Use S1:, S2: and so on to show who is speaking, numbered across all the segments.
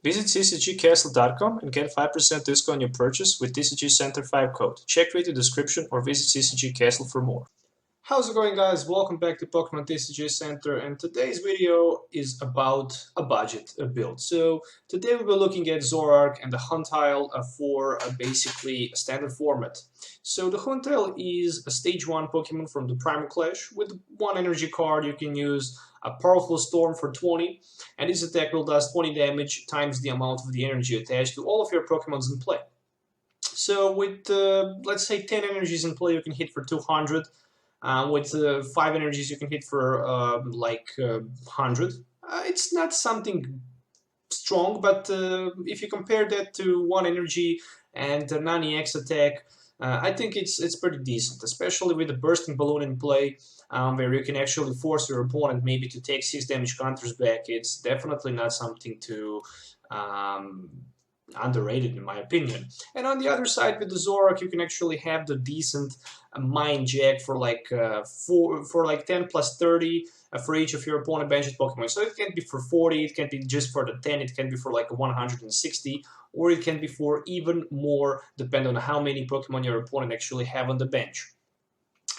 S1: Visit CCGCastle.com and get 5% discount on your purchase with TCG Center 5 code. Check video description or visit CCG Castle for more. How's it going, guys? Welcome back to Pokemon TCG Center, and today's video is about a budget, a build. So today we'll be looking at Zoroark and the Huntail for basically a standard format. So the Huntail is a stage 1 Pokemon from the Primal Clash. With 1 energy card you can use a powerful Storm for 20, and this attack will does 20 damage times the amount of the energy attached to all of your Pokemons in play. So with let's say 10 energies in play, you can hit for 200. With 5 energies you can hit for 100. It's not something strong, but if you compare that to 1 energy and a 90x attack, I think it's pretty decent, especially with the Bursting Balloon in play, where you can actually force your opponent maybe to take 6 damage counters back. It's definitely not something to underrated in my opinion. And on the other side with the Zoroark, you can actually have the decent Mind Jack for like 10 plus 30 for each of your opponent benched Pokemon. So it can be for 40, it can be just for the 10, it can be for like 160, or it can be for even more, depending on how many Pokemon your opponent actually have on the bench.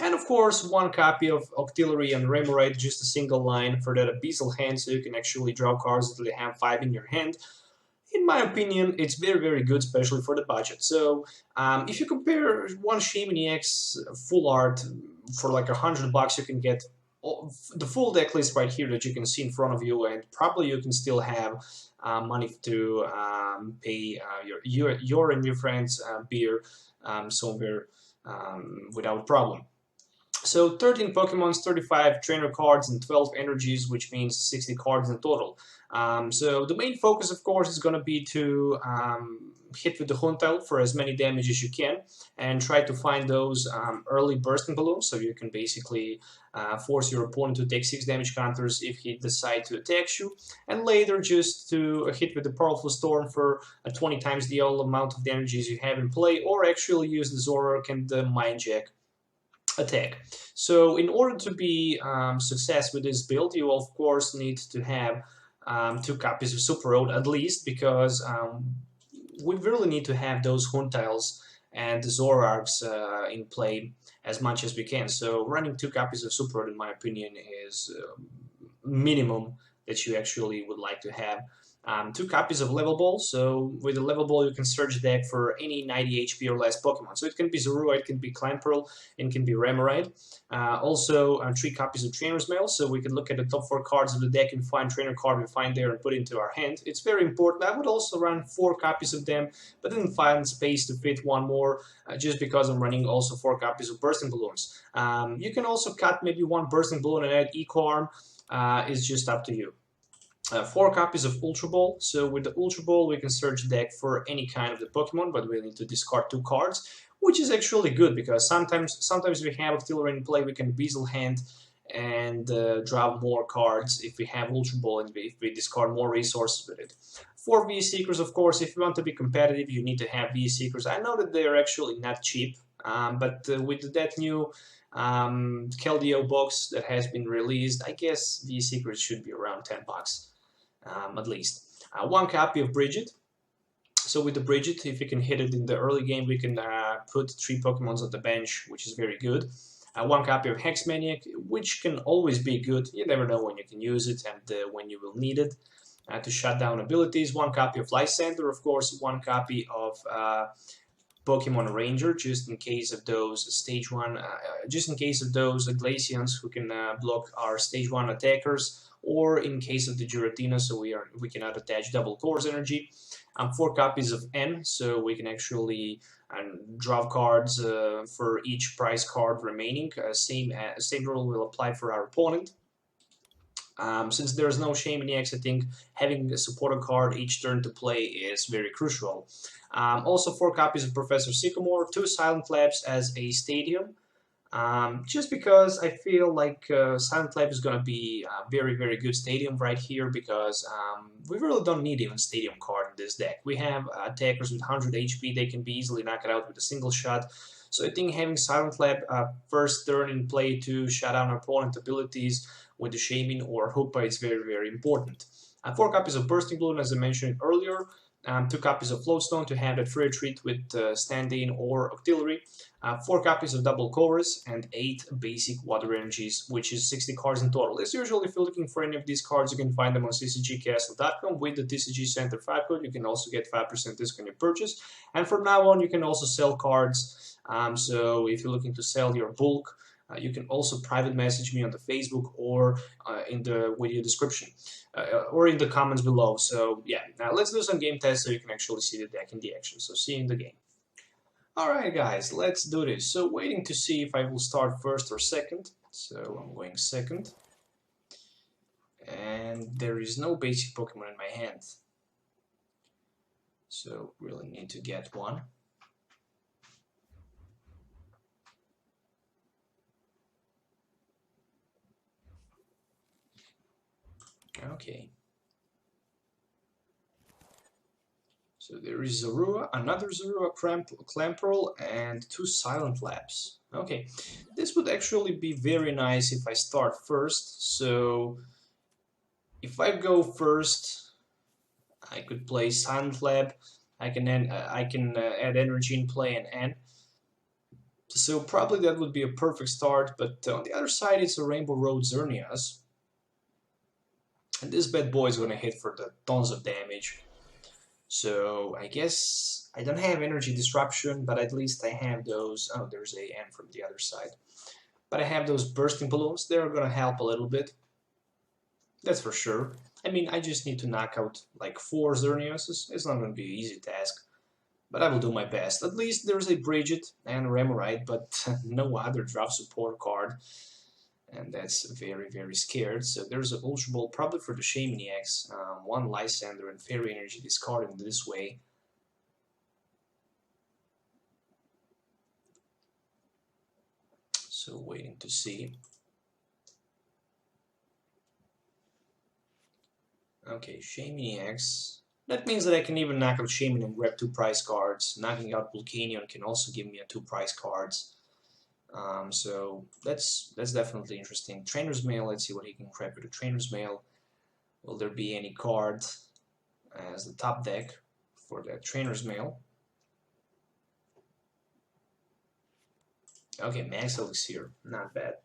S1: And of course, 1 copy of Octillery and Remoraid, just a single line for that Abyssal hand, so you can actually draw cards until you have 5 in your hand. In my opinion, it's very, very good, especially for the budget. So, if you compare 1 Shaymin EX full art for like $100, you can get the full deck list right here that you can see in front of you, and probably you can still have money to pay your and your friends' beer somewhere without problem. So 13 Pokemons, 35 trainer cards, and 12 energies, which means 60 cards in total. So the main focus, of course, is going to be to hit with the Huntail for as many damage as you can, and try to find those early Bursting Balloons, so you can basically force your opponent to take 6 damage counters if he decides to attack you, and later just to hit with the Powerful Storm for 20 times the amount of energies you have in play, or actually use the Zoroark and the Mind Jack attack. So in order to be success with this build, you of course need to have 2 copies of Super Rod at least, because we really need to have those Huntails and the Zoroarks in play as much as we can. So running 2 copies of Super Rod, in my opinion, is minimum that you actually would like to have. 2 copies of Level Ball. So with the Level Ball you can search deck for any 90 HP or less Pokemon. So it can be Zorua, it can be Clamperl, it can be Remoraid. Also 3 copies of Trainers Mail, so we can look at the top 4 cards of the deck and find trainer card we find there and put it into our hand. It's very important. I would also run 4 copies of them, but didn't find space to fit 1 more, just because I'm running also 4 copies of Bursting Balloons. You can also cut maybe 1 Bursting Balloon and add Eco-Arm. It's just up to you. 4 copies of Ultra Ball. So with the Ultra Ball we can search deck for any kind of the Pokemon, but we need to discard 2 cards, which is actually good, because sometimes we have Octillery in play, we can Abyssal hand and draw more cards if we have Ultra Ball and if we discard more resources with it. 4 V-Seekers, of course. If you want to be competitive, you need to have V-Seekers. I know that they're actually not cheap, but with that new Keldeo box that has been released, I guess V-Seekers should be around $10. At least. 1 copy of Brigette. So with the Brigette, if you can hit it in the early game, we can put 3 Pokemons on the bench, which is very good. 1 copy of Hex Maniac, which can always be good. You never know when you can use it and when you will need it to shut down abilities. 1 copy of Lysandre, of course. 1 copy of Pokemon Ranger, just in case of those stage 1, just in case of those Glaceons who can block our stage 1 attackers, or in case of the Giratina, so we cannot attach double Course energy. 4 copies of N, so we can actually draw cards for each prize card remaining. Same rule will apply for our opponent. Since there's no Shaymin EX, I think having a supporter card each turn to play is very crucial. Also 4 copies of Professor Sycamore, 2 Silent Labs as a stadium. Just because I feel like Silent Lab is going to be a very, very good stadium right here, because we really don't need even stadium card in this deck. We have attackers with 100 HP, they can be easily knocked out with a single shot. So I think having Silent Lab first turn in play to shut down opponent abilities with the Shaymin or Hoopa is very, very important. 4 copies of Bursting Balloon, as I mentioned earlier, 2 copies of Float Stone to have that free retreat with stand-in or Octillery, 4 copies of Double Colorless, and 8 basic water energies, which is 60 cards in total. As usual, if you're looking for any of these cards, you can find them on CCGCastle.com with the TCG Center 5 code. You can also get 5% discount on your purchase. And from now on, you can also sell cards. So if you're looking to sell your bulk, you can also private message me on the Facebook or in the video description or in the comments below. So yeah, now let's do some game tests so you can actually see the deck in the action. So see you in the game. Alright guys, let's do this. So waiting to see if I will start first or second. So I'm going second. And there is no basic Pokemon in my hand. So really need to get one. Okay. So there is Zorua, another Zorua, Clamperl, and 2 Silent Labs. Okay, this would actually be very nice if I start first. So if I go first, I could play Silent Lab. I can add energy in play and end. So probably that would be a perfect start. But on the other side, it's a Rainbow Road Xerneas. And this bad boy is going to hit for the tons of damage. So I guess I don't have energy disruption, but at least I have those. Oh, there's a N from the other side. But I have those bursting balloons. They're going to help a little bit. That's for sure. I mean, I just need to knock out like 4 Xerneas. It's not going to be an easy task. But I will do my best. At least there's a Brigette and a Remoraid, but no other drop support card. And that's very, very scared. So there's an Ultra Ball, probably for the Hex Maniacs. 1 Lysandre and Fairy Energy discarded this way. So waiting to see. Okay, Hex Maniacs. That means that I can even knock out Shaman and grab 2 prize cards. Knocking out Volcanion can also give me 2 prize cards. So that's definitely interesting. Trainers Mail, let's see what he can grab with the Trainers Mail. Will there be any card as the top deck for the Trainers Mail? Okay, Max Elixir, not bad.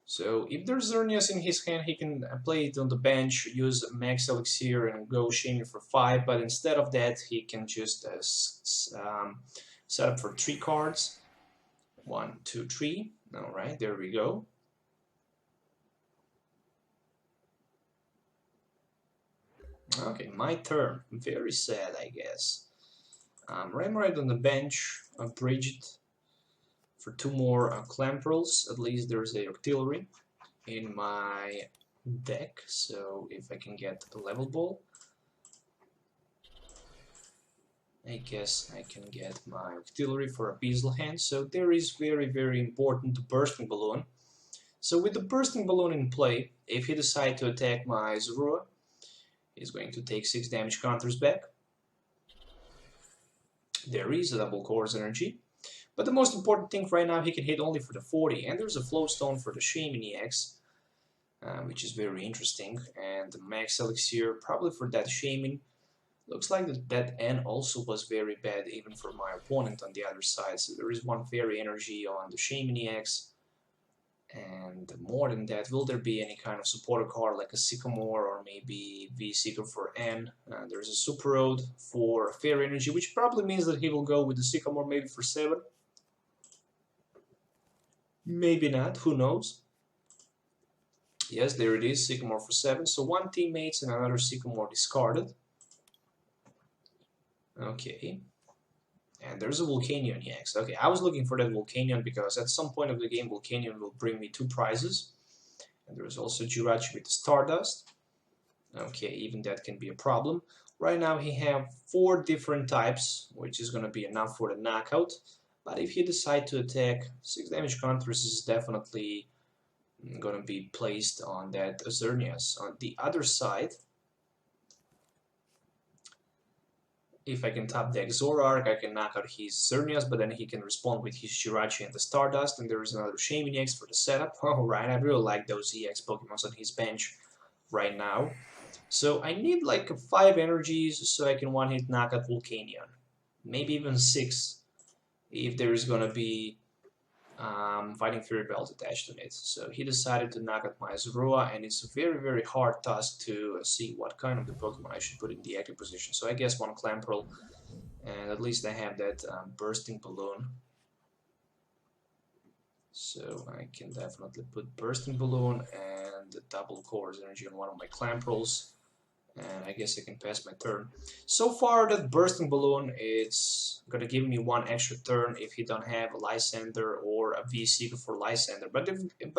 S1: So if there's Xerneas in his hand, he can play it on the bench, use Max Elixir and go Shaman for 5, but instead of that he can just set up for 3 cards. 1, 2, 3. Alright, there we go. Okay, my turn. Very sad, I guess. Remoraid on the bench, a Brigette for 2 more Clamperls. At least there's a Octillery in my deck, so if I can get a Level Ball, I guess I can get my Octillery for a Beazle hand. So there is very, very important the Bursting Balloon. So with the Bursting Balloon in play, if he decides to attack my Zorua, he's going to take 6 damage counters back. There is a Double Course Energy. But the most important thing right now, he can hit only for the 40. And there's a Float Stone for the Hex Maniacs, which is very interesting. And the Max Elixir, probably for that Shaman. Looks like that N also was very bad even for my opponent on the other side. So there is 1 Fairy Energy on the Hex Maniacs. And more than that, will there be any kind of supporter card like a Sycamore or maybe V-Seeker for N? There's a Super Rod for Fairy Energy, which probably means that he will go with the Sycamore maybe for 7. Maybe not, who knows? Yes, there it is, Sycamore for 7. So 1 teammates and another Sycamore discarded. Okay. And there's a Volcanion EX. Okay, I was looking for that Volcanion because at some point of the game Volcanion will bring me 2 prizes. And there's also Jirachi with the Stardust. Okay, even that can be a problem. Right now he have 4 different types, which is going to be enough for the knockout. But if you decide to attack, 6 damage counters is definitely going to be placed on that Xerneas. On the other side, if I can top deck Zoroark, I can knock out his Xerneas, but then he can respond with his Jirachi and the Stardust, and there is another Shaming EX for the setup. Alright, I really like those EX Pokemons on his bench right now. So I need like 5 energies so I can one-hit knock out Volcanion. Maybe even 6 if there is gonna be Fighting Fury Belt attached to it. So he decided to knock out my Zorua, and it's a very, very hard task to see what kind of the Pokemon I should put in the active position. So I guess one Clamperl, and at least I have that Bursting Balloon. So I can definitely put Bursting Balloon and the double Core's energy on one of my Clamperls. And I guess I can pass my turn. So far, that Bursting Balloon, it's gonna give me 1 extra turn if he don't have a Lysandre or a V-Seeker for Lysandre. But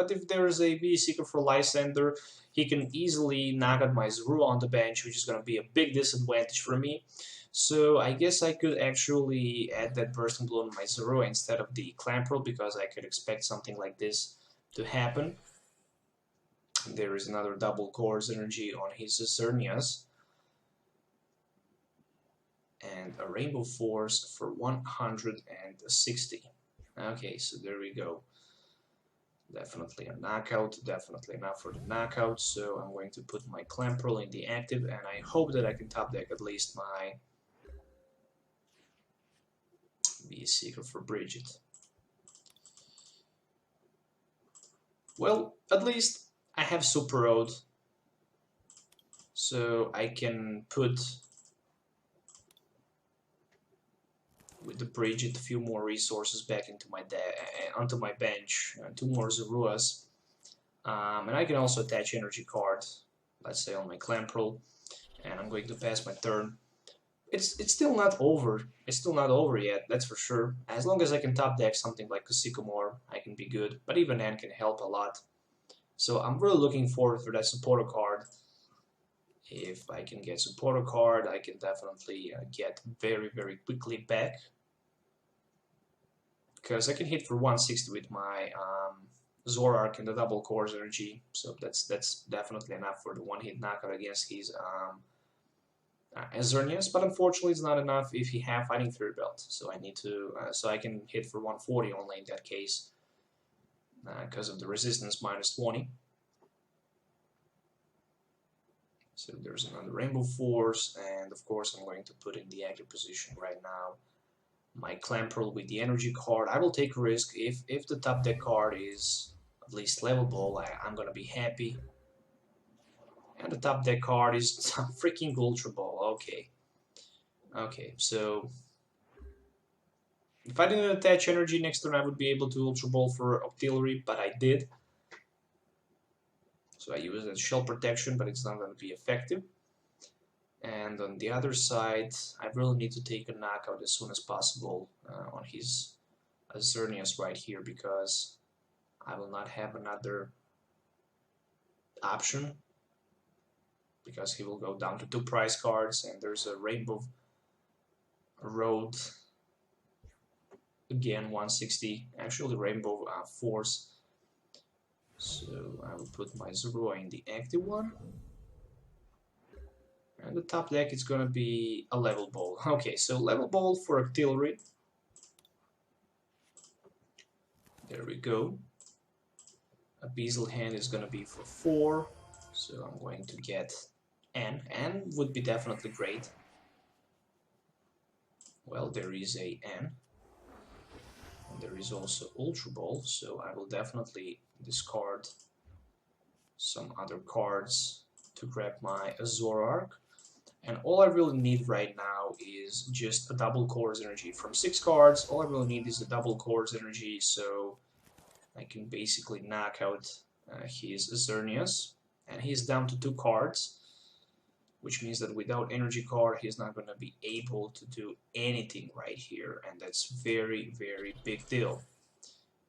S1: if there is a V-Seeker for Lysandre, he can easily knock out my Zorua on the bench, which is gonna be a big disadvantage for me. So I guess I could actually add that Bursting Balloon on my Zorua instead of the Clamperl, because I could expect something like this to happen. There is another double Core's energy on his Xerneas. And a Rainbow Force for 160. Okay, so there we go. Definitely a knockout, definitely enough for the knockout. So I'm going to put my Clamperl in the active, and I hope that I can top deck at least my V-Seeker for Brigette. Well, at least I have Super Rod, so I can put with the Brigette a few more resources back into my onto my bench, 2 more Zoruas, and I can also attach energy card, let's say on my Clamperl, and I'm going to pass my turn. It's still not over. It's still not over yet, that's for sure. As long as I can top deck something like a Sycamore, I can be good, but even N can help a lot. So I'm really looking forward for that supporter card. If I can get supporter card, I can definitely get very, very quickly back. Because I can hit for 160 with my Zoroark and the double Core's energy. So that's definitely enough for the one-hit knockout against his Xerneas. But unfortunately, it's not enough if he have Fighting Fury Belt. So I need to, so I can hit for 140 only in that case. Because of the resistance minus 20. So there's another Rainbow Force, and of course I'm going to put in the active position right now my Clamperl with the energy card. I will take a risk. If the top deck card is at least Level Ball, I'm gonna be happy. And the top deck card is freaking Ultra Ball. Okay, so if I didn't attach energy next turn, I would be able to Ultra Ball for Octillery, but I did. So I use it as shell protection, but it's not going to be effective. And on the other side, I really need to take a knockout as soon as possible on his Xerneas right here, because I will not have another option, because he will go down to 2 prize cards, and there's a Rainbow Road. Again, 160, actually Rainbow Force. So I will put my Zorua in the active one. And the top deck is gonna be a Level Ball. Okay, so Level Ball for Octillery. There we go. A Beazle Hand is gonna be for 4. So I'm going to get N. N would be definitely great. Well, there is a N. There is also Ultra Ball, so I will definitely discard some other cards to grab my Zoroark. And all I really need right now is just a double Core's energy. From 6 cards, all I really need is a double Core's energy, so I can basically knock out his Xerneas. And he's down to 2 cards, which means that without energy card, he's not going to be able to do anything right here, and that's very, very big deal.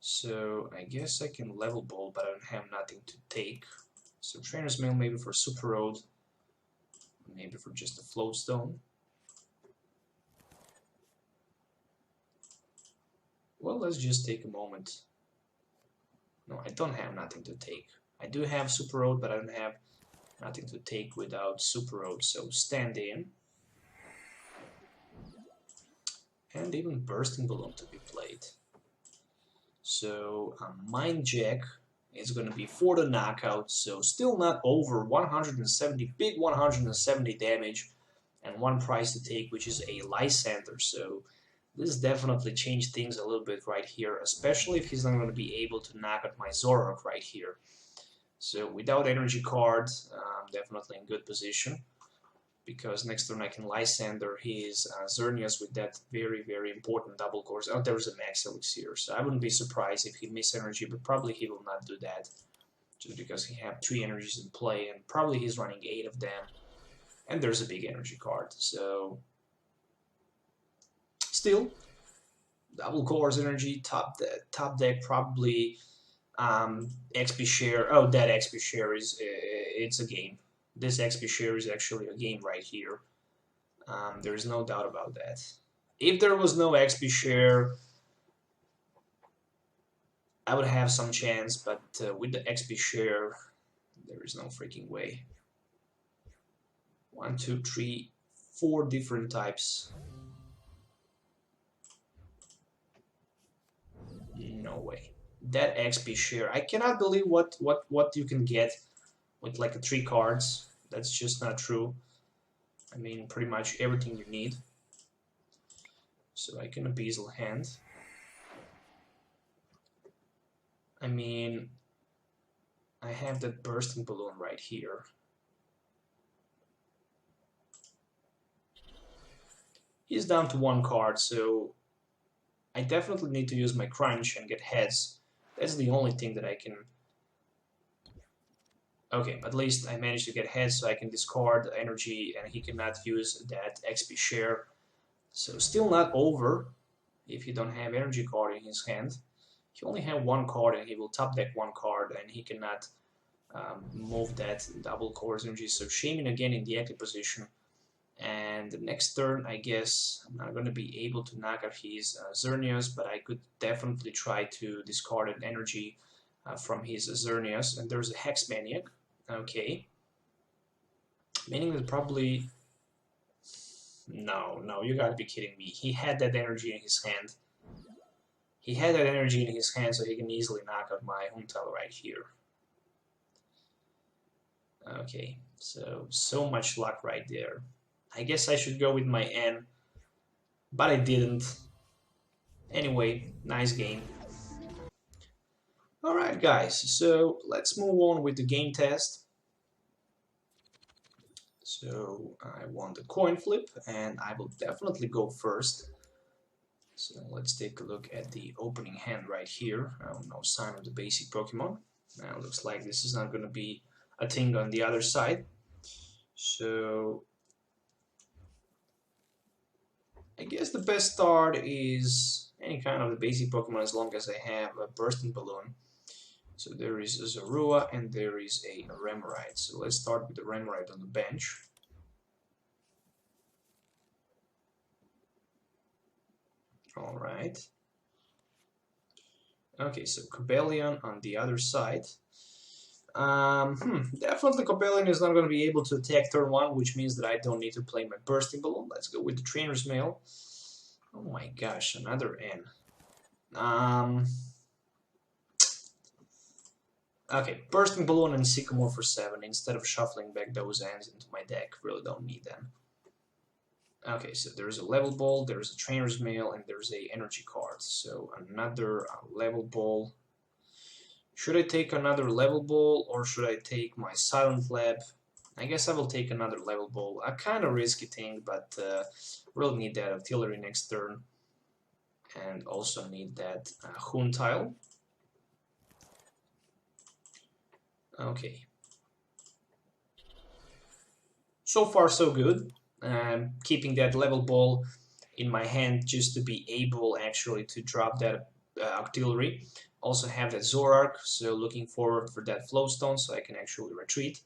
S1: So I guess I can Level Ball, but I don't have nothing to take. So Trainers Mail maybe for Super Rod, maybe for just a Float Stone. Well, let's just take a moment. No, I don't have nothing to take. I do have Super Rod, but I don't have nothing to take without Super Rod. So stand in. and even Bursting Balloon to be played. So Mind Jack is going to be for the knockout, so still not over 170, big 170 damage, and one prize to take, which is a Lysandre. So this definitely changed things a little bit right here, especially if he's not going to be able to knock out my Zoroark right here. So without energy card, definitely in good position, because next turn I can Lysandre his Xerneas with that very important double course. Oh, there's a Max Elixir, so I wouldn't be surprised if he missed energy, but probably he will not do that, just because he have 3 energies in play, and probably he's running 8 of them, and there's a big energy card, so still, double course energy, top deck probably XP share. Oh, that XP share is it's a game. This XP share is actually a game right here. There's no doubt about that. If there was no XP share, I would have some chance, but with the XP share, there is no freaking way. 1, 2, 3, 4 different types. No way. That XP share, I cannot believe what you can get with like 3 cards. That's just not true. I mean, pretty much everything you need. So I can Abyssal Hand. I mean, I have that Bursting Balloon right here. He's down to 1 card, so I definitely need to use my crunch and get heads. That's the only thing that I can... Okay, at least I managed to get heads, so I can discard energy and he cannot use that XP share. So still not over if he don't have energy card in his hand. He only have 1 card and he will top deck 1 card and he cannot move that double course energy. So shaming again in the active position. And the next turn, I guess, I'm not going to be able to knock out his Xerneas, but I could definitely try to discard an energy from his Xerneas. And there's a Hex Maniac. Okay. Meaning that probably... No, you gotta be kidding me. He had that energy in his hand. He had that energy in his hand, so he can easily knock out my Huntail right here. Okay, so much luck right there. I guess I should go with my N, but I didn't. Anyway, nice game. Alright guys, so let's move on with the game test. So I won the coin flip and I will definitely go first. So let's take a look at the opening hand right here. No sign of the basic Pokemon. Now looks like this is not going to be a thing on the other side. So I guess the best start is any kind of the basic Pokemon as long as I have a Bursting Balloon. So there is a Zorua and there is a Remoraid. So let's start with the Remoraid on the bench. Alright. Okay, so Cobalion on the other side. Definitely Cobalion is not going to be able to attack turn 1, which means that I don't need to play my Bursting Balloon. Let's go with the Trainers Mail. Oh my gosh, another N. Okay, Bursting Balloon and Sycamore for 7 instead of shuffling back those ends into my deck. Really don't need them. Okay, so there's a Level Ball, there's a Trainer's Mail, and there's a energy card. So another Level Ball. Should I take another Level Ball or should I take my Silent Lab? I guess I will take another Level Ball. A kind of risky thing, but we'll need that Octillery next turn. And also need that Huntail. Okay. So far so good. Keeping that Level Ball in my hand just to be able actually to drop that Octillery. Also have that Zoroark, so looking forward for that Float Stone so I can actually retreat.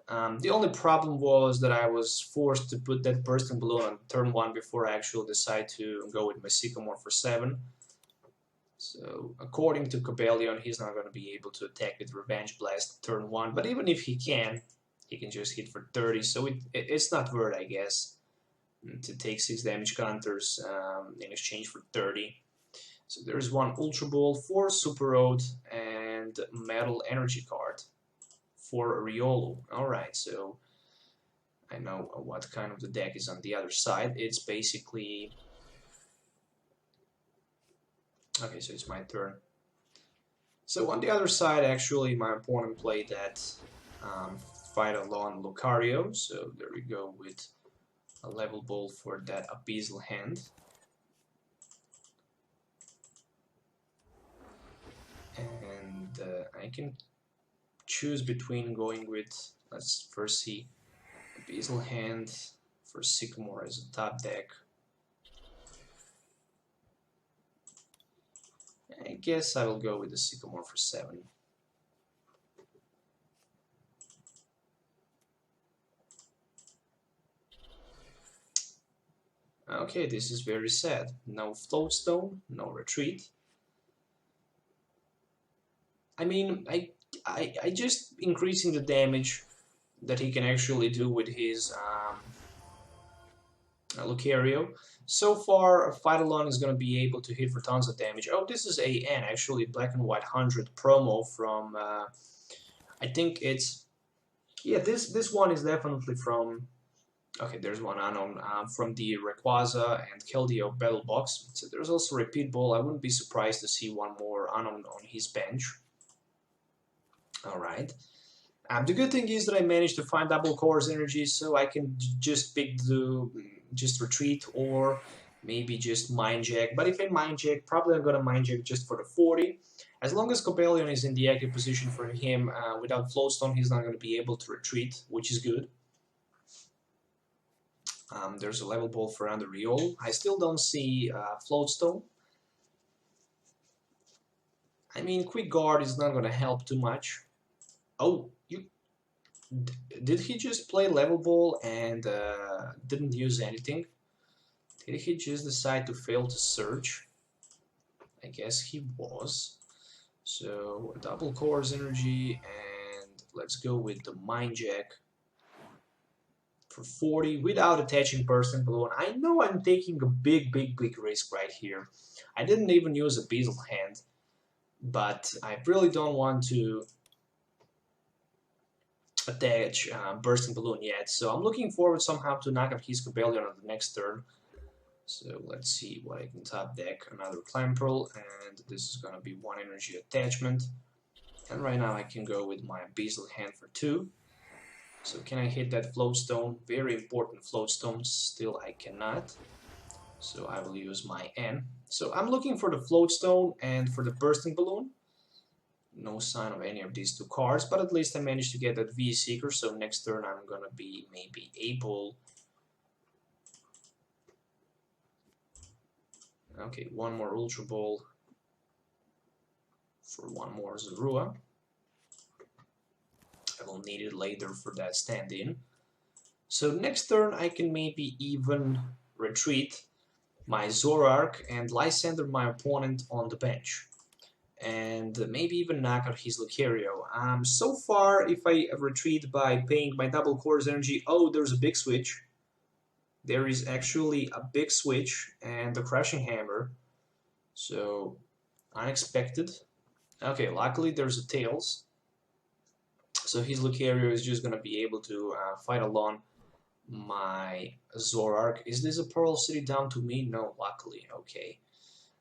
S1: The only problem was that I was forced to put that Bursting Balloon on turn 1 before I actually decide to go with my Sycamore for 7. So according to Cobalion, he's not going to be able to attack with Revenge Blast turn 1, but even if he can just hit for 30, so it's not worth, I guess. to take 6 damage counters in exchange for 30. So there's one Ultra Ball for Super Rod and Metal Energy card for Riolu. Alright, so I know what kind of the deck is on the other side. It's basically... Okay, so it's my turn. So on the other side, actually, my opponent played that Phytalon Lucario. So there we go with a Level Ball for that Abyssal hand. And I can choose between going with, let's first see, Abyssal hand for Sycamore as a top deck. I guess I will go with the Sycamore for 7. Okay, this is very sad. No Float Stone, no Retreat. I mean, I just increasing the damage that he can actually do with his Lucario. So far, Phytalon is going to be able to hit for tons of damage. Oh, this is AN, actually, Black and White 100 promo from, I think it's, yeah, this one is definitely from, okay, there's one unknown, from the Rayquaza and Keldeo Battle Box. So there's also Repeat Ball. I wouldn't be surprised to see one more unknown on his bench. Alright. The good thing is that I managed to find double cores energy, so I can just pick the just retreat or maybe just Mind Jack. But if I Mind Jack, probably I'm gonna Mind Jack just for the 40. As long as Copelion is in the active position for him, without Float Stone, he's not gonna be able to retreat, which is good. There's a Level Ball for under Riolu. I still don't see Float Stone. I mean, Quick Guard is not gonna help too much. Oh, did he just play Level Ball and didn't use anything? Did he just decide to fail to search? I guess he was. So, double cores energy, and let's go with the Mind Jack for 40 without attaching Bursting Balloon. I know I'm taking a big risk right here. I didn't even use a Abyssal hand, but I really don't want to attach Bursting Balloon yet, so I'm looking forward somehow to knock out his Copelion on the next turn. So let's see what I can top deck. Another Clamperl, and this is gonna be 1 energy attachment. And right now I can go with my Abyssal hand for 2. So can I hit that Float Stone? Very important Float Stone. Still I cannot. So I will use my N. So I'm looking for the Float Stone and for the Bursting Balloon. No sign of any of these two cards, but at least I managed to get that V-Seeker, so next turn I'm gonna be maybe able... Okay, one more Ultra Ball for one more Zorua. I will need it later for that stand-in. So next turn I can maybe even retreat my Zoroark and Lysandre my opponent on the bench. And maybe even knock out his Lucario. So far, if I retreat by paying my double cores energy, oh, there's a big switch. There is actually a big switch and a Crushing Hammer. So, unexpected. Okay, luckily there's a Tails. So his Lucario is just gonna be able to fight along my Zoroark. Is this a Pearl City down to me? No, luckily. Okay.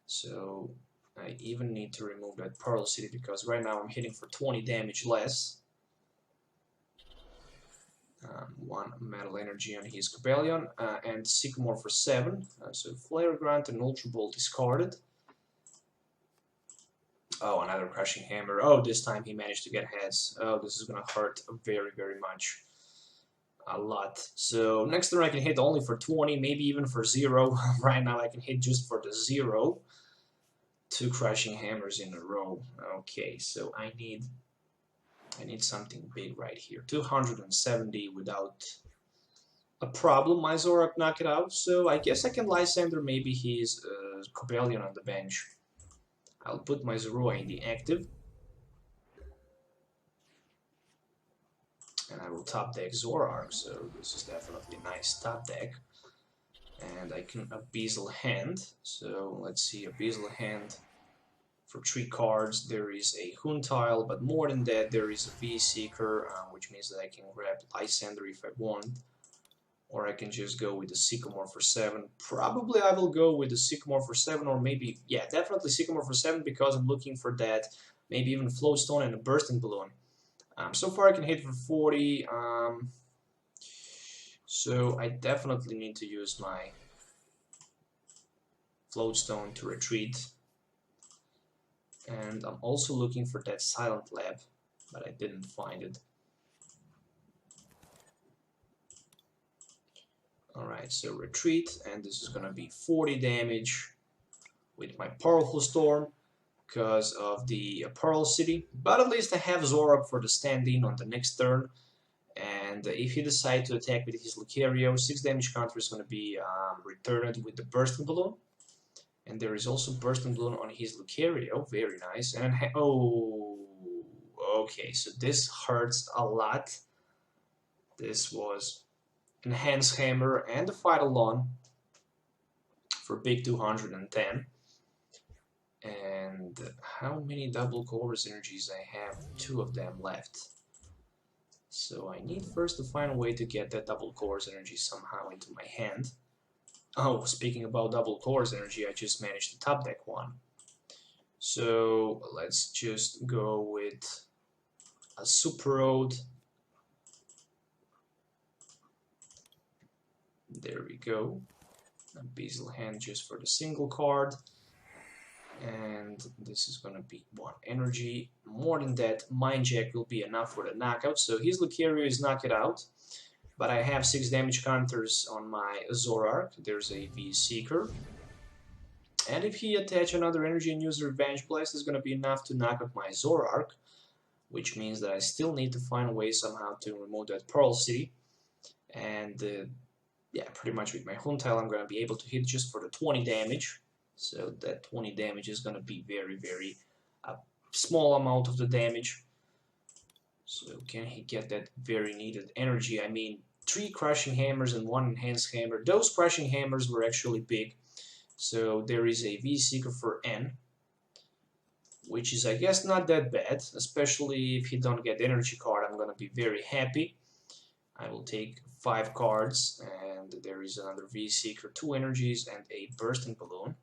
S1: So... I even need to remove that Pearl City because right now I'm hitting for 20 damage less. 1 Metal Energy on his Copelion and Sycamore for 7. So Flare Grunt and Ultra Ball discarded. Oh, another Crushing Hammer. Oh, this time he managed to get heads. Oh, this is gonna hurt very much. A lot. So next turn I can hit only for 20, maybe even for 0. Right now I can hit just for the 0. 2 Crushing Hammers in a row. Okay, so I need something big right here. 270 without a problem. My Zoroark knock it out, so I guess I can Lysandre maybe his Copelion on the bench. I'll put my Zorua in the active. And I will top deck Zoroark, so this is definitely a nice top deck. And I can Abyssal Hand. So let's see, Abyssal Hand for 3 cards. There is a Huntail, but more than that, there is a V-Seeker, which means that I can grab Lysandre if I want. Or I can just go with the Sycamore for 7. Probably I will go with the Sycamore for 7, or maybe, yeah, definitely Sycamore for 7, because I'm looking for that. Maybe even Float Stone and a Bursting Balloon. So far I can hit for 40. So I definitely need to use my Float Stone to retreat. And I'm also looking for that Silent Lab, but I didn't find it. Alright, so retreat, and this is gonna be 40 damage with my Powerful Storm because of the Pearl City, but at least I have Zoroark for the stand-in on the next turn, and if he decides to attack with his Lucario, 6 damage counter is gonna be returned with the Bursting Balloon, and there is also Bursting Balloon on his Lucario, very nice, and oh, okay, so this hurts a lot. This was Enhanced Hammer and the Fight Alone for big 210. And how many double chorus energies I have? 2 of them left. So I need first to find a way to get that double chorus energy somehow into my hand. Oh, speaking about double chorus energy, I just managed to top deck one. So let's just go with a Super Rod. There we go. Abyssal Hand just for the single card. And this is gonna be 1 energy. More than that, Mind Jack will be enough for the knockout. So his Lucario is knocked out. But I have 6 damage counters on my Zoroark. There's a V-Seeker. And if he attach another energy and use Revenge Blast, it's gonna be enough to knock out my Zoroark. Which means that I still need to find a way somehow to remove that Pearl City. And yeah, pretty much with my Huntail I'm going to be able to hit just for the 20 damage. So that 20 damage is going to be very, very small amount of the damage. So can he get that very needed energy? I mean, 3 Crushing Hammers and 1 Enhanced Hammer. Those Crushing Hammers were actually big. So there is a V-Seeker for N, which is, I guess, not that bad. Especially if he don't get energy card, I'm going to be very happy. I will take 5 cards, and there is another V-Seeker, 2 energies, and a Bursting Balloon.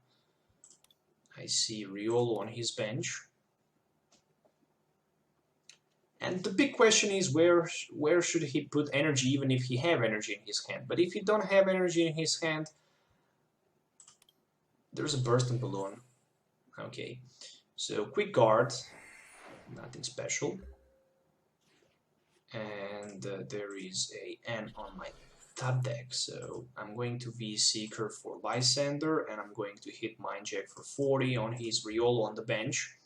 S1: I see Riolu on his bench. And the big question is where should he put energy, even if he have energy in his hand. But if he don't have energy in his hand, there's a Bursting Balloon. Okay, so quick guard, nothing special. And there is a N on my top deck, so I'm going to V-Seeker for Lysandre, and I'm going to hit Mind Jack for 40 on his Riolu on the bench.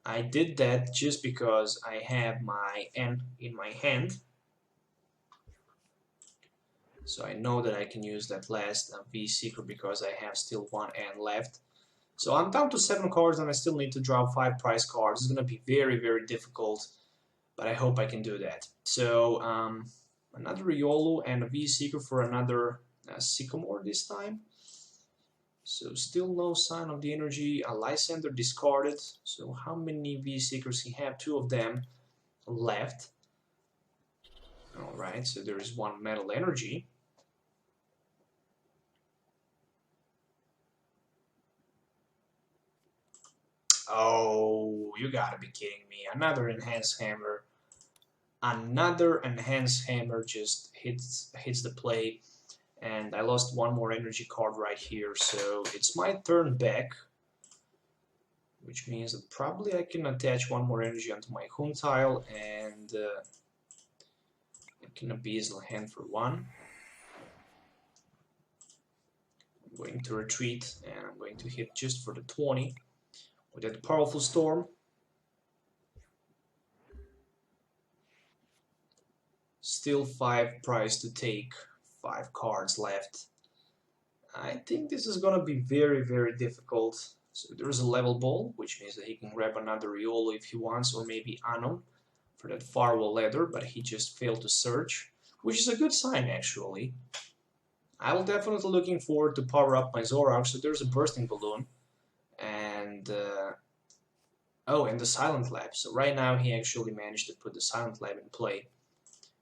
S1: I did that just because I have my N in my hand, so I know that I can use that last V-Seeker because I have still 1 N left. So I'm down to 7 cards, and I still need to draw 5 prize cards. It's going to be very, very difficult. But I hope I can do that. So another Riolu and a V-Seeker for another Sycamore this time. So still no sign of the energy. A Lysandre discarded. So how many V-Seekers he have? 2 of them left. Alright, so there is 1 Metal Energy. Oh, you gotta be kidding me. Another Enhanced Hammer. Another Enhanced Hammer just hits the play. And I lost 1 more energy card right here. So it's my turn back. Which means that probably I can attach 1 more energy onto my Huntail. And I can Abyssal Hand for 1. I'm going to retreat. And I'm going to hit just for the 20. With that Powerful Storm. Still 5 prize to take, 5 cards left. I think this is gonna be very, very difficult. So there's a Level Ball, which means that he can grab another Riolu if he wants, or maybe Anom for that Firewall Leather, but he just failed to search, which is a good sign actually. I will definitely looking forward to power up my Zoroark. So there's a Bursting Balloon, and oh, and the Silent Lab. So right now he actually managed to put the Silent Lab in play,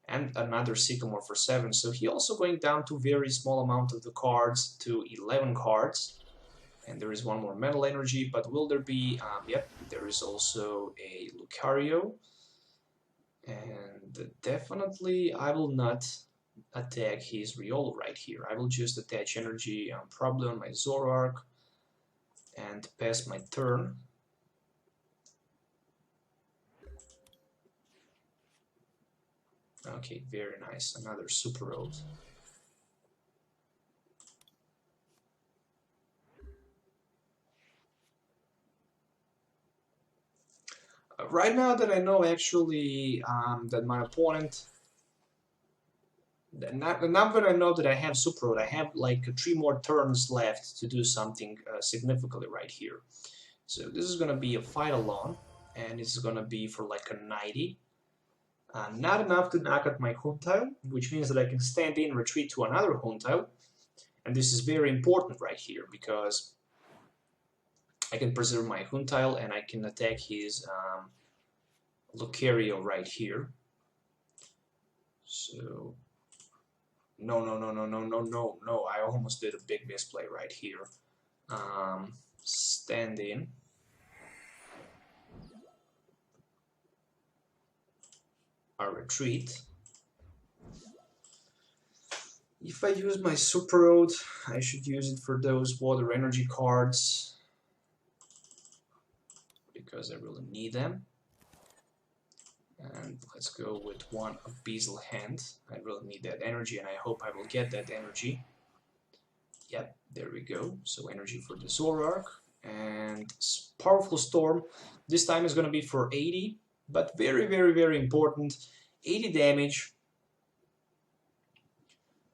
S1: and another Sycamore for 7. So he also going down to very small amount of the cards to 11 cards. And there is one more Metal Energy, but will there be... yep, there is also a Lucario. And definitely I will not attack his Riolu right here. I will just attach energy probably on my Zoroark and pass my turn. Okay, very nice. Another Super Rod. Right now that I know actually that my opponent, now that I know that I have Super Rod, I have like 3 more turns left to do something significantly right here. So this is gonna be a fight alone, and it's gonna be for like a 90. Not enough to knock out my Huntail, which means that I can stand in, retreat to another Huntail, and this is very important right here because I can preserve my Huntail and I can attack his Lucario right here. So no, I almost did a big misplay right here. Stand in. A retreat. If I use my Super Rod, I should use it for those water energy cards because I really need them. And let's go with one Abyssal Hand. I really need that energy, and I hope I will get that energy. Yep, there we go. So energy for the Zoroark. And Powerful Storm. This time is going to be for 80, but very important. 80 damage.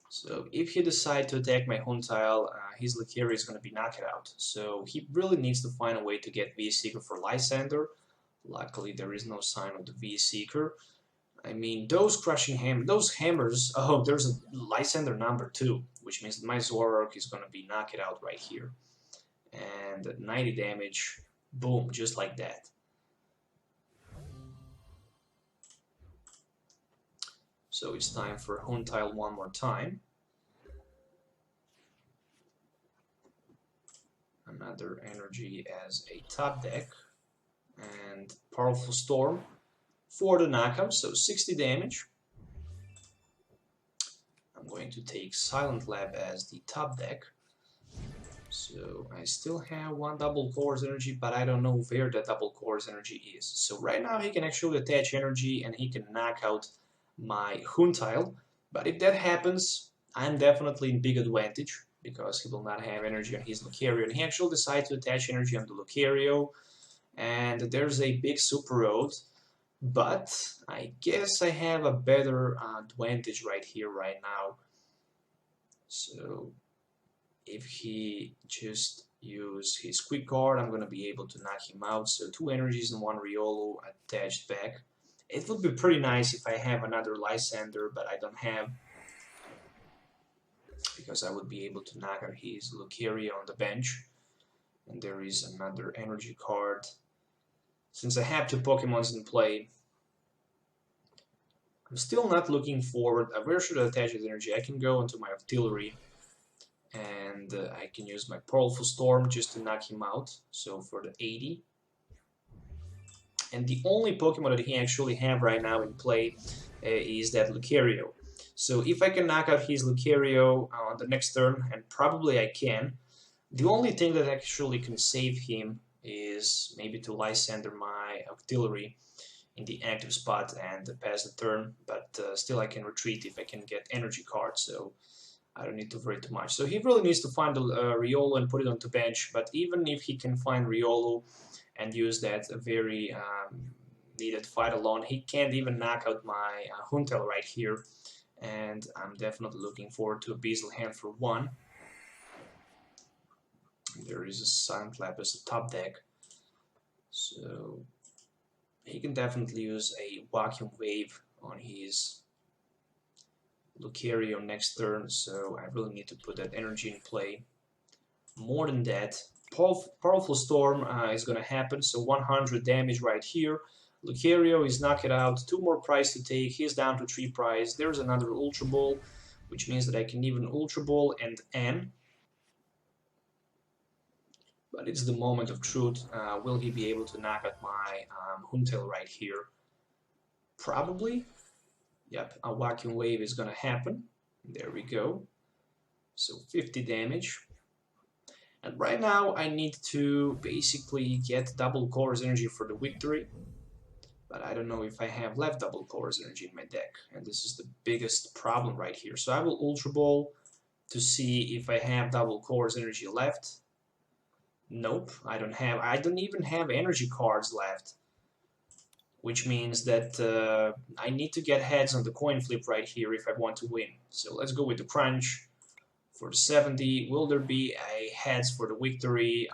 S1: So if he decides to attack my Huntail, his Lucario is going to be knocked out. So he really needs to find a way to get V-Seeker for Lysandre. Luckily, there is no sign of the V-Seeker. I mean, those crushing those hammers. Oh, there's a Lysandre number 2, which means that my Zoroark is going to be knocked out right here. And 90 damage, boom, just like that. So it's time for Huntail one more time. Another energy as a top deck. And Powerful Storm for the knockout, so 60 damage. I'm going to take Silent Lab as the top deck. So I still have one double course energy, but I don't know where that double course energy is. So right now he can actually attach energy and he can knock out my Huntail. But if that happens, I'm definitely in big advantage because he will not have energy on his Lucario. And he actually decides to attach energy on the Lucario. And there's a big Super Rod, but I guess I have a better advantage right here, right now. So if he just use his Quick Guard, I'm going to be able to knock him out. So 2 energies and 1 Riolu attached back. It would be pretty nice if I have another Lysandre, but I don't have, because I would be able to knock out his Lucario on the bench. And there is another energy card. Since I have 2 Pokemons in play, I'm still not looking forward. Where should I attach his energy? I can go into my Octillery, and I can use my Powerful Storm just to knock him out. So for the 80. And the only Pokemon that he actually have right now in play is that Lucario. So if I can knock out his Lucario on the next turn, and probably I can, the only thing that actually can save him is maybe to Lysandre my Octillery in the active spot and pass the turn, but still I can retreat if I can get energy cards, so I don't need to worry too much. So he really needs to find the Riolu and put it onto bench, but even if he can find Riolu and use that very needed fight alone, he can't even knock out my Huntail right here, and I'm definitely looking forward to a Abyssal Hand for 1. There is a Silent Lab as a top deck, so he can definitely use a Vacuum Wave on his Lucario next turn, so I really need to put that energy in play. More than that, Powerful Storm is going to happen, so 100 damage right here. Lucario is knocked out, 2 more prize to take, he's down to 3 prize. There's another Ultra Ball, which means that I can even Ultra Ball and N. But it's the moment of truth. Will he be able to knock out my Huntail right here? Probably. Yep, a Vacuum Wave is going to happen. There we go. So 50 damage. And right now I need to basically get double Colorless energy for the victory. But I don't know if I have left double Colorless energy in my deck. And this is the biggest problem right here. So I will Ultra Ball to see if I have double Colorless energy left. Nope, I don't even have energy cards left. Which means that I need to get heads on the coin flip right here if I want to win. So let's go with the crunch for 70. Will there be a heads for the victory?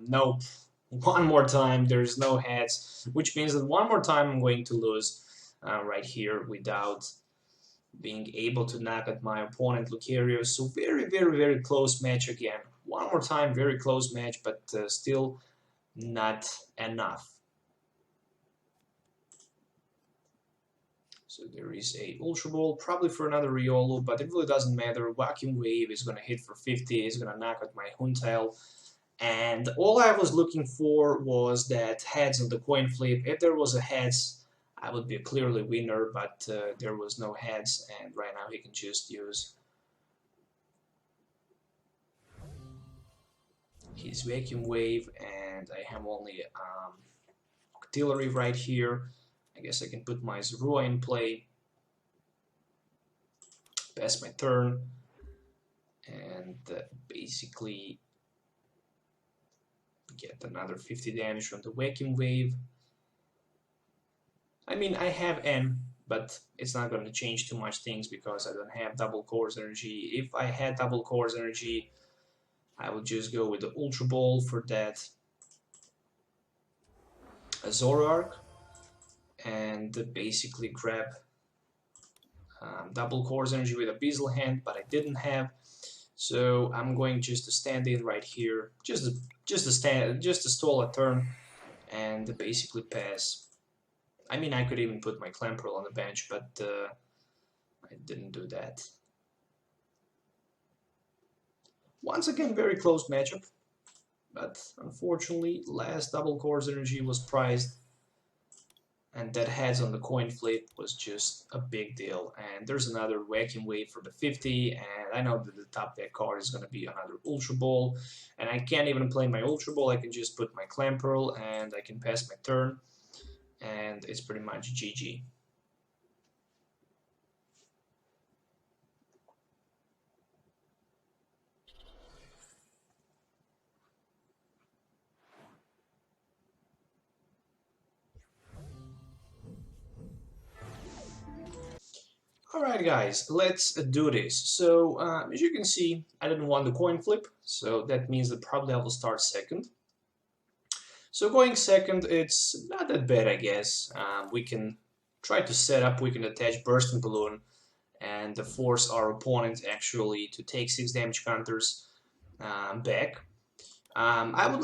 S1: Nope. One more time, there's no heads, which means that one more time I'm going to lose right here without being able to knock at my opponent Lucario. So very, very, very close match again. One more time, very close match, but still not enough. So there is a Ultra Ball, probably for another Riolu, but it really doesn't matter. Vacuum Wave is going to hit for 50, is going to knock out my Huntail. And all I was looking for was that heads on the coin flip. If there was a heads, I would be a clearly winner, but there was no heads, and right now he can just use his Vacuum Wave, and I have only Octillery right here. I guess I can put my Zorua in play, pass my turn, and basically get another 50 damage from the Vacuum Wave. I mean, I have N, but it's not going to change too much things because I don't have double Colorless energy. If I had double Colorless energy, I would just go with the Ultra Ball for that Zoroark and basically grab double Colorless energy with a Beazle Hand, but I didn't have. So I'm going just to stand in right here, just to stall a turn and basically pass. I mean, I could even put my Clamperl on the bench, but I didn't do that. Once again, very close matchup, but unfortunately, last double Colorless energy was prized, and that heads on the coin flip was just a big deal. And there's another Vacuum Wave for the 50, and I know that the top deck card is going to be another Ultra Ball, and I can't even play my Ultra Ball. I can just put my Clamperl, and I can pass my turn, and it's pretty much GG. Alright guys, let's do this. So, as you can see, I didn't want the coin flip, so that means that probably I will start second. So going second, it's not that bad, I guess. We can try to set up, we can attach Bursting Balloon and force our opponent actually to take 6 damage counters back. I would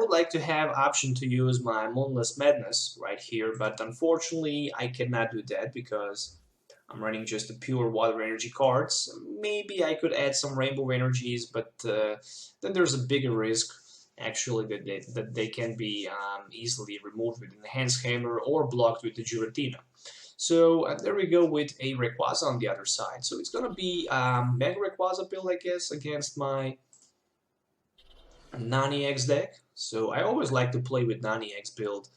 S1: like to have option to use my Moonless Madness right here, but unfortunately I cannot do that because I'm running just the pure water energy cards. Maybe I could add some rainbow energies, but then there's a bigger risk actually that they can be easily removed with an Enhanced Hammer or blocked with the Giratina. So there we go with a Rayquaza on the other side. So it's gonna be Mega Rayquaza build, I guess, against my Nani X deck. So I always like to play with Nani X build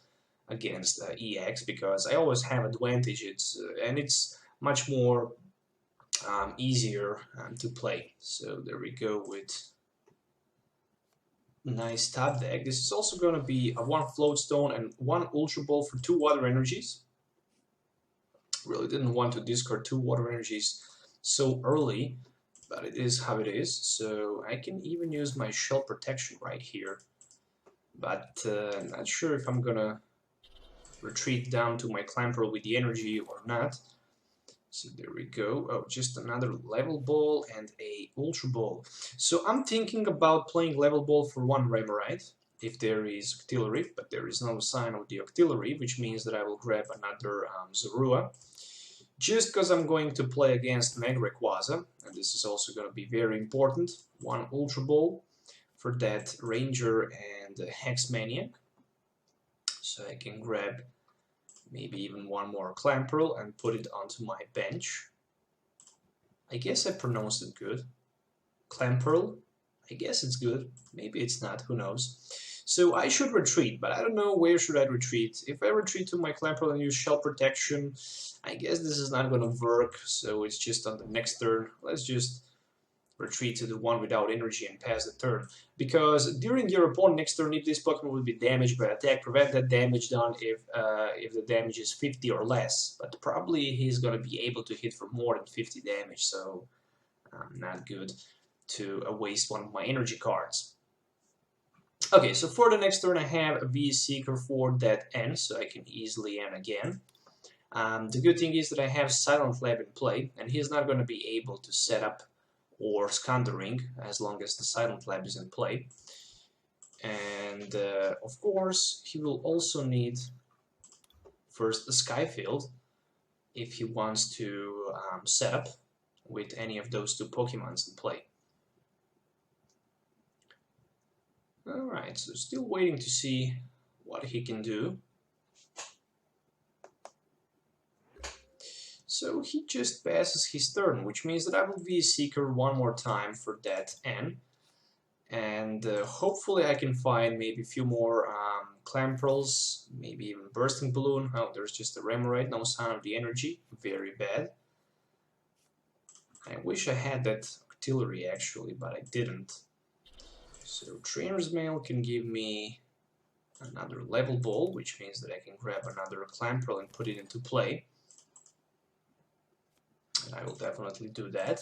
S1: against EX because I always have advantage. It's much more easier to play. So there we go with nice top deck. This is also going to be a 1 Float Stone and 1 Ultra Ball for 2 water energies. Really didn't want to discard 2 water energies so early, but it is how it is. So I can even use my Shell Protection right here, but not sure if I'm gonna retreat down to my Clamperl with the energy or not. So there we go. Oh, just another Level Ball and a Ultra Ball. So I'm thinking about playing Level Ball for one Remoraid, if there is Octillery, but there is no sign of the Octillery, which means that I will grab another Zorua. Just because I'm going to play against Mega Rayquaza, and this is also going to be very important. One Ultra Ball for that Ranger and Hex Maniac. So I can grab maybe even one more Clamperl and put it onto my bench. I guess I pronounced it good. Clamperl? I guess it's good. Maybe it's not, who knows. So I should retreat, but I don't know where should I retreat. If I retreat to my Clamperl and use Shell Protection, I guess this is not going to work, so it's just on the next turn. Let's just retreat to the one without energy and pass the turn. Because during your opponent's next turn, if this Pokemon will be damaged by attack, prevent that damage done if the damage is 50 or less. But probably he's going to be able to hit for more than 50 damage, so not good to waste one of my energy cards. Okay, so for the next turn I have a V-Seeker for that N, so I can easily N again. The good thing is that I have Silent Lab in play, and he's not going to be able to set up or scan the ring as long as the Silent Lab is in play. And of course he will also need first the Skyfield if he wants to set up with any of those two Pokemons in play. Alright, so still waiting to see what he can do. So he just passes his turn, which means that I will be a Seeker one more time for that N. And hopefully I can find maybe a few more Clamperls, maybe even Bursting Balloon. Oh, there's just a Remoraid, no sign of the energy. Very bad. I wish I had that Octillery actually, but I didn't. So Trainers Mail can give me another Level Ball, which means that I can grab another Clamperl and put it into play. And I will definitely do that.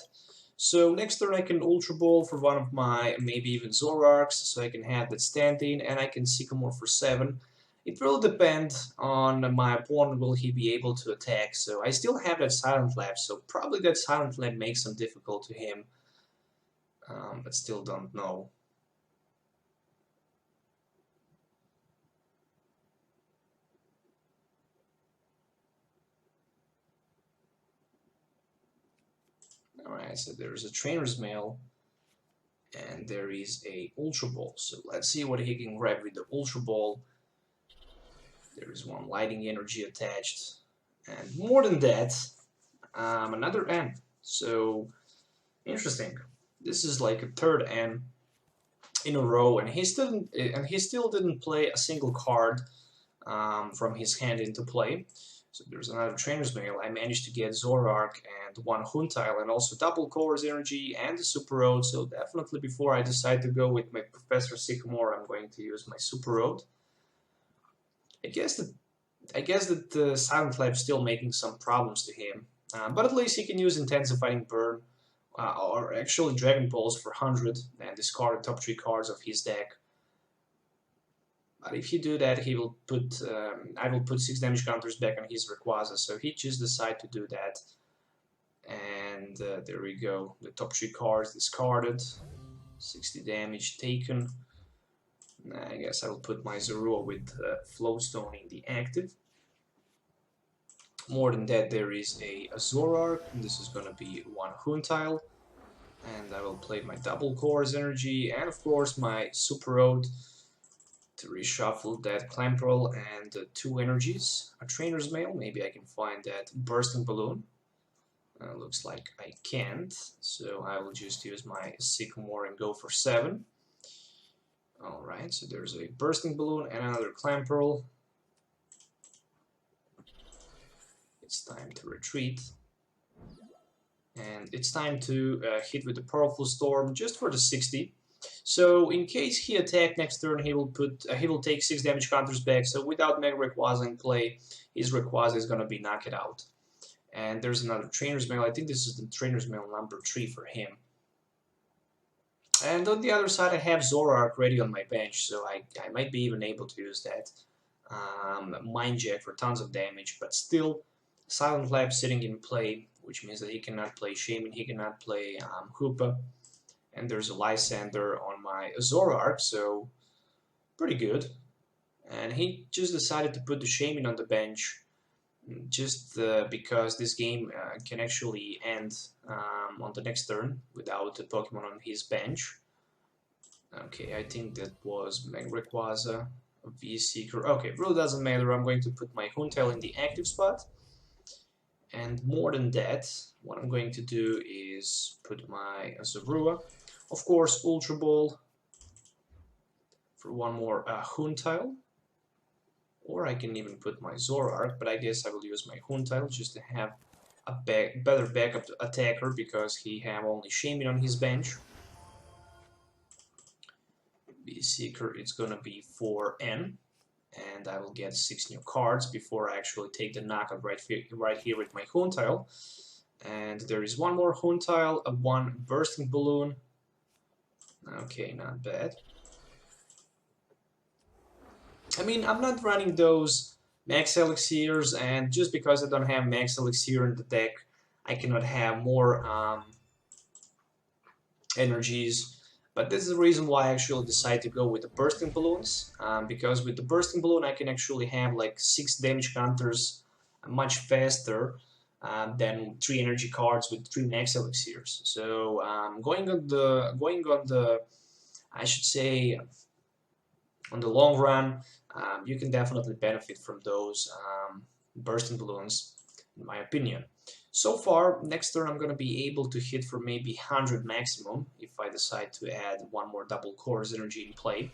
S1: So next turn I can Ultra Ball for one of my, maybe even Zoroarks, so I can have that stand-in, and I can Sycamore for 7. It will depend on my opponent, will he be able to attack. So I still have that Silent Lab, so probably that Silent Lab makes some difficult to him, but still don't know. Alright, so there is a Trainer's Mail, and there is a Ultra Ball. So let's see what he can grab with the Ultra Ball. There is one Lighting Energy attached, and more than that, another N. So, interesting. This is like a third N in a row, and he still didn't play a single card from his hand into play. So there's another Trainer's Mail. I managed to get Zoroark and one Huntail and also double Colorless energy and the Super Rod. So definitely before I decide to go with my Professor Sycamore, I'm going to use my Super Rod. I guess that the Silent Lab is still making some problems to him, but at least he can use Intensifying Burn or actually Dragon Balls for 100 and discard the top 3 cards of his deck. But if you do that, he will put I will put 6 damage counters back on his Rayquaza, so he just decided to do that. And there we go, the top 3 cards discarded, 60 damage taken. I guess I will put my Zorua with Float Stone in the active. More than that, there is a Zoroark, and this is going to be one Huntail. And I will play my double Colorless energy, and of course my Super Rod to reshuffle that Clamperl and 2 energies. A Trainer's Mail, maybe I can find that Bursting Balloon. Looks like I can't, so I will just use my Sycamore and go for 7. Alright, so there's a Bursting Balloon and another Clamperl. It's time to retreat. And it's time to hit with the Powerful Storm just for the 60. So in case he attack next turn, he will take 6 damage counters back. So without Mega Rayquaza in play, his Rayquaza is gonna be knocked out. And there's another Trainer's Mail. I think this is the Trainer's Mail number 3 for him. And on the other side, I have Zoroark ready on my bench, so I might be even able to use that Mind Jack for tons of damage. But still, Silent Lab sitting in play which means that he cannot play Shaman, he cannot play Hoopa, and there's a Lysandre on my Zoroark, so pretty good. And he just decided to put the Shaman on the bench just because this game can actually end on the next turn without a Pokemon on his bench. Okay, I think that was Mega Rayquaza, V-Seeker. Okay, really doesn't matter. I'm going to put my Huntail in the active spot. And more than that, what I'm going to do is put my Zorua. Of course, Ultra Ball for one more Huntail. Or I can even put my Zoroark, but I guess I will use my Huntail just to have a better backup attacker because he have only Shaman on his bench. V-Seeker, it's gonna be 4N, and I will get 6 new cards before I actually take the knockout right here with my Huntail. And there is one more Huntail, one Bursting Balloon. Okay, not bad. I mean, I'm not running those Max Elixirs, and just because I don't have Max Elixir in the deck, I cannot have more energies. But this is the reason why I actually decided to go with the Bursting Balloons, because with the Bursting Balloon I can actually have like 6 damage counters much faster than 3 energy cards with 3 Max Elixirs. So going on the, I should say, on the long run, you can definitely benefit from those Bursting Balloons, in my opinion. So far, next turn I'm going to be able to hit for maybe 100 maximum if I decide to add one more double Course Energy in play.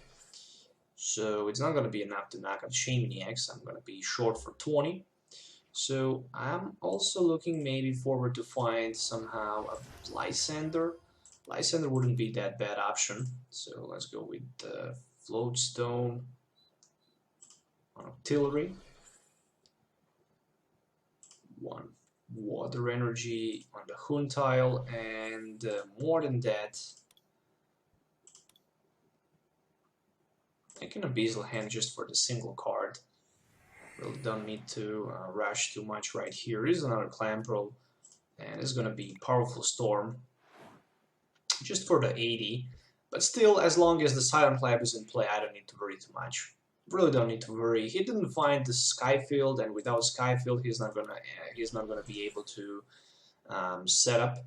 S1: So it's not going to be enough to knock out Shaymaniacs. I'm going to be short for 20. So I'm also looking maybe forward to find somehow a Lysandre. Lysandre wouldn't be that bad option. So let's go with the Float Stone on Octillery. 1 Water Energy on the Huntail, and more than that, I can Abyssal Hand just for the single card. Really don't need to rush too much right here. Here's another Clamperl, and it's gonna be Powerful Storm just for the 80. But still, as long as the Silent Lab is in play, I don't need to worry too much. Really don't need to worry. He didn't find the Skyfield, and without Skyfield, he's not gonna be able to set up,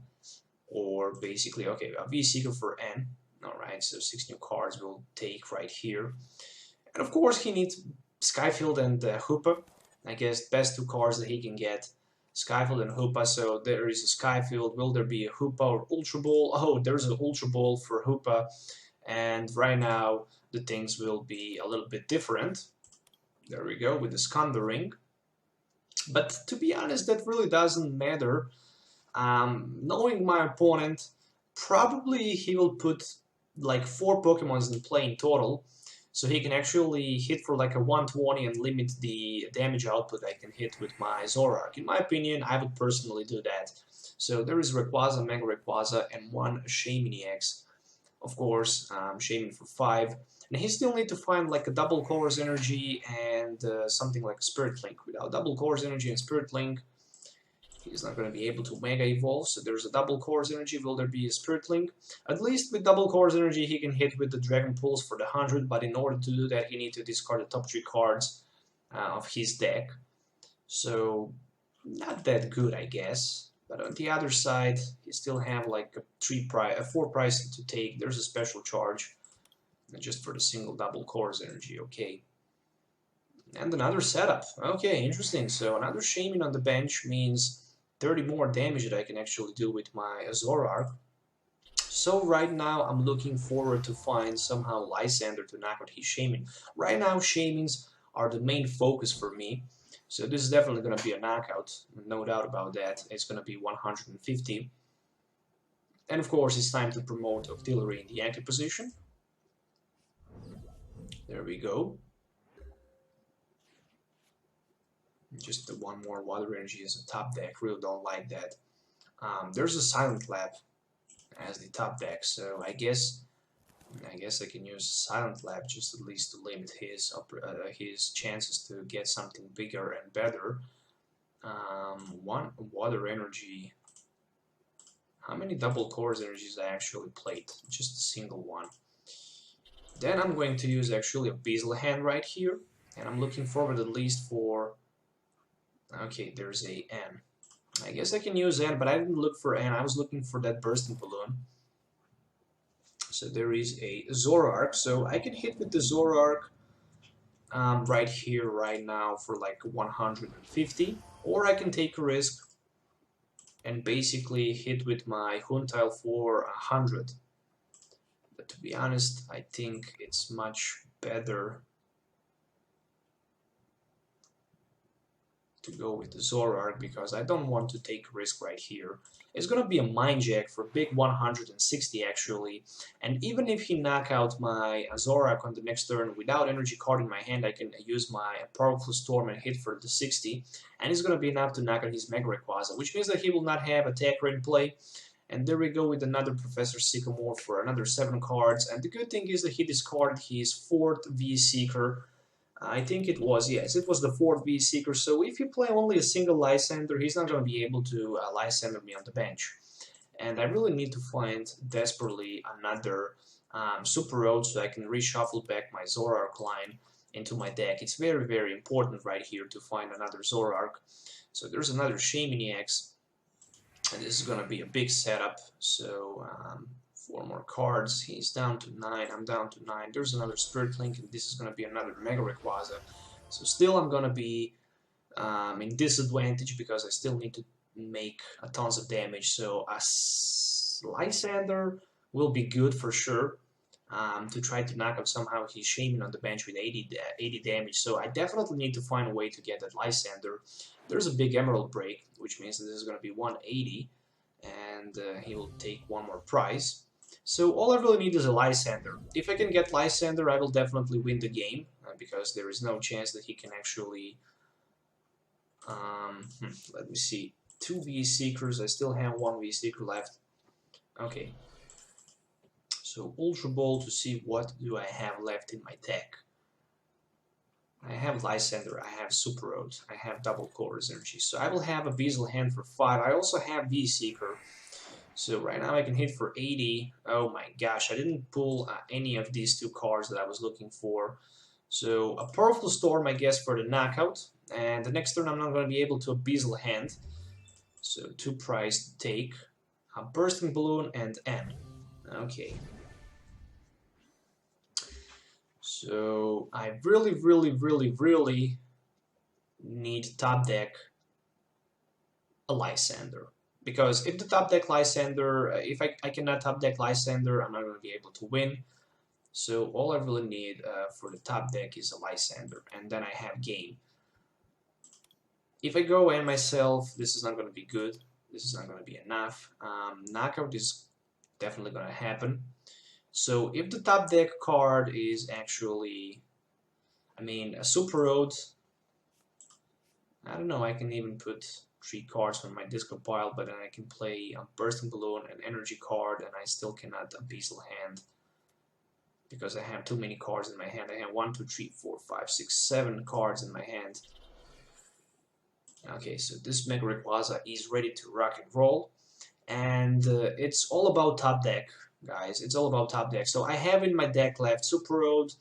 S1: or basically, okay, a V-Seeker for N. All right, so 6 new cards will take right here, and of course he needs Skyfield and Hoopa. I guess best 2 cards that he can get, Skyfield and Hoopa. So there is a Skyfield. Will there be a Hoopa or Ultra Ball? Oh, there's an Ultra Ball for Hoopa. And right now, the things will be a little bit different. There we go, with the Skandering. But to be honest, that really doesn't matter. Knowing my opponent, probably he will put like 4 Pokemons in play in total. So he can actually hit for like a 120 and limit the damage output I can hit with my Zoroark. In my opinion, I would personally do that. So there is Rayquaza, Mega Rayquaza, and 1 Shaymaniacs. Of course, Shaman for 5, and he still need to find like a double Course Energy and something like a Spirit Link. Without double Course Energy and Spirit Link, he's not going to be able to Mega Evolve. So there's a double Course Energy. Will there be a Spirit Link? At least with double Course Energy, he can hit with the Dragon Pulse for the 100. But in order to do that, he needs to discard the top 3 cards of his deck. So not that good, I guess. But on the other side, you still have like a 4 price to take. There's a special charge, just for the single double Course Energy. Okay, and another setup. Okay, interesting. So another Shaman on the bench means 30 more damage that I can actually do with my Zoroark. So right now, I'm looking forward to find somehow Lysandre to knock out his Shaman. Right now, Shamans are the main focus for me. So this is definitely going to be a knockout, no doubt about that. It's going to be 150. And of course, it's time to promote Octillery in the active position. There we go. Just the 1 more Water Energy as a top deck. Really don't like that. There's a Silent Lab as the top deck, so I guess I can use Silent Lab just at least to limit his chances to get something bigger and better. One water energy. How many double cores energies I actually played? Just a single one. Then I'm going to use actually a Beazle hand right here, and I'm looking forward at least for. Okay, there's a N. I guess I can use N, but I didn't look for N. I was looking for that Bursting Balloon. So there is a Zoroark. So I can hit with the Zoroark right here, right now for like 150, or I can take a risk and basically hit with my Huntail for 100. But to be honest, I think it's much better to go with the Zoroark because I don't want to take a risk right here. It's gonna be a Mind Jack for big 160 actually, and even if he knock out my Zoroark on the next turn without energy card in my hand, I can use my Powerful Storm and hit for the 60, and it's gonna be enough to knock out his Mega Rayquaza, which means that he will not have Attacker in play. And there we go with another Professor Sycamore for another 7 cards, and the good thing is that he discarded his 4th V-Seeker. I think it was, yes, it was the 4th V-Seeker, so if you play only a single Lysandre, he's not going to be able to Lysandre me on the bench. And I really need to find desperately another Super Rod so I can reshuffle back my Zoroark line into my deck. It's very, very important right here to find another Zoroark. So there's another Hex Maniac, and this is going to be a big setup. So 4 more cards. He's down to 9. I'm down to 9. There's another Spirit Link, and this is going to be another Mega Rayquaza. So still I'm going to be in disadvantage because I still need to make a tons of damage. So a Lysandre will be good for sure to try to knock out somehow his Shaman on the bench with 80 damage. So I definitely need to find a way to get that Lysandre. There's a big Emerald break, which means that this is going to be 180, and he will take 1 more prize. So all I really need is a Lysandre. If I can get Lysandre, I will definitely win the game, because there is no chance that he can actually... let me see. 2 V-Seekers, I still have 1 V-Seeker left. Okay. So Ultra Ball to see what do I have left in my deck. I have Lysandre, I have Super Rod, I have Double Colorless Energy. So I will have a Beazle hand for 5. I also have V-Seeker. So right now I can hit for 80. Oh my gosh, I didn't pull any of these 2 cards that I was looking for. So a Powerful Storm, I guess, for the knockout. And the next turn I'm not going to be able to Beazle hand. So 2 prize to take. A Bursting Balloon and N. Okay. So I really need top deck a Lysandre. Because if the top deck Lysandre, if I cannot top deck Lysandre, I'm not going to be able to win. So all I really need for the top deck is a Lysandre, and then I have game. If I go in myself, this is not going to be good. This is not going to be enough. Knockout is definitely going to happen. So if the top deck card is actually, I mean, a Super Rod, I don't know, I can even put 3 cards on my discard pile, but then I can play a Bursting Balloon, an Energy card, and I still cannot Beazle hand because I have too many cards in my hand. I have 1, 2, 3, 4, 5, 6, 7 cards in my hand. Okay, so this Mega Rayquaza is ready to rock and roll, and it's all about top deck, guys. It's all about top deck. So I have in my deck left Super Rod,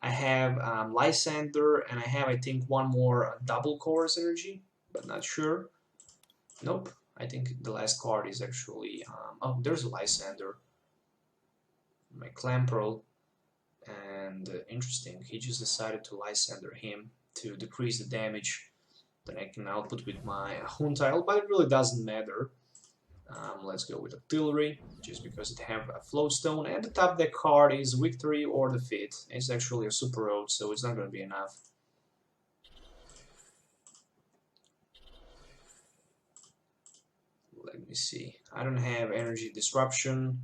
S1: I have Lysandre, and I have, I think, 1 more Double Colorless Energy, but not sure. Nope, I think the last card is actually, oh, there's a Lysandre, my Clamperl, and interesting, he just decided to Lysandre him to decrease the damage that I can output with my Huntail, but it really doesn't matter. Let's go with Octillery, just because it have a Float Stone, and the top deck card is Victory or Defeat. It's actually a Super Rod, so it's not going to be enough. Let me see. I don't have Energy Disruption.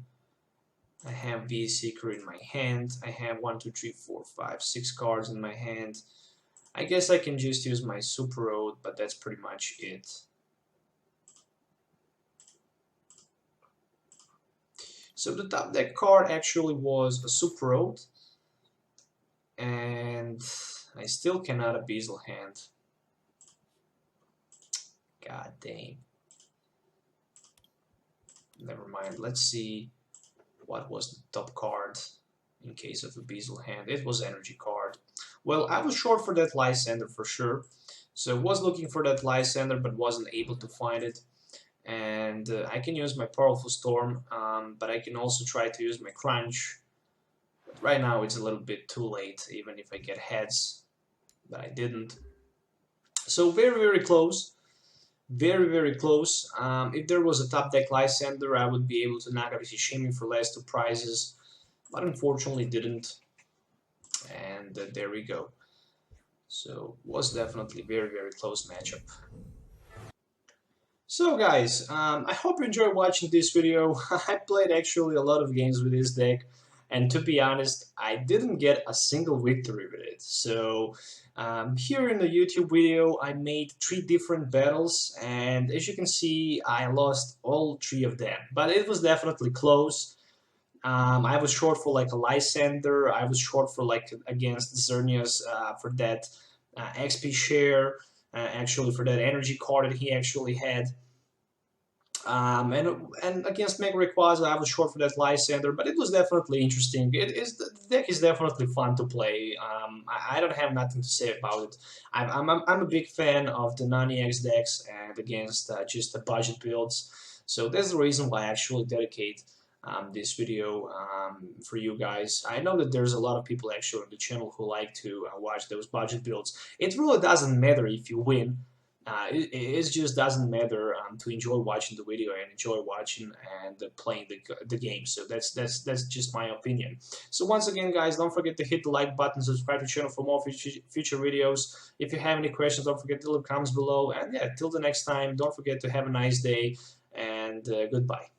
S1: I have V-Seeker in my hand. I have 1, 2, 3, 4, 5, 6 cards in my hand. I guess I can just use my Super Rod, but that's pretty much it. So the top deck card actually was a Super Rod, and I still cannot Beazle hand. God dang. Never mind. Let's see what was the top card in case of a Beazle hand. It was energy card. Well, I was short for that Lysandre for sure. So I was looking for that Lysandre but wasn't able to find it. And I can use my Powerful Storm, but I can also try to use my Crunch. But right now it's a little bit too late, even if I get heads, but I didn't. So very, very close. Very, very close. If there was a top deck Lysandre, I would be able to knock out Shimmy for last 2 prizes, but unfortunately didn't. And there we go. So was definitely very, very close matchup. So guys, I hope you enjoyed watching this video. I played actually a lot of games with this deck, and to be honest, I didn't get a single victory with it. So here in the YouTube video, I made 3 different battles, and as you can see, I lost all 3 of them. But it was definitely close. I was short for like a Lysandre, I was short for like against Xerneas for that XP share, actually for that energy card that he actually had. And against Mega Rayquaza, I was short for that Lysandre, but it was definitely interesting. The deck is definitely fun to play. I don't have nothing to say about it. I'm a big fan of the non-EX decks and against just the budget builds. So that's the reason why I actually dedicate this video for you guys. I know that there's a lot of people actually on the channel who like to watch those budget builds. It really doesn't matter if you win. It just doesn't matter to enjoy watching the video and enjoy watching and playing the game. So that's just my opinion. So once again, guys, don't forget to hit the like button, subscribe to the channel for more future videos. If you have any questions, don't forget to leave comments below. And yeah, till the next time, don't forget to have a nice day and goodbye.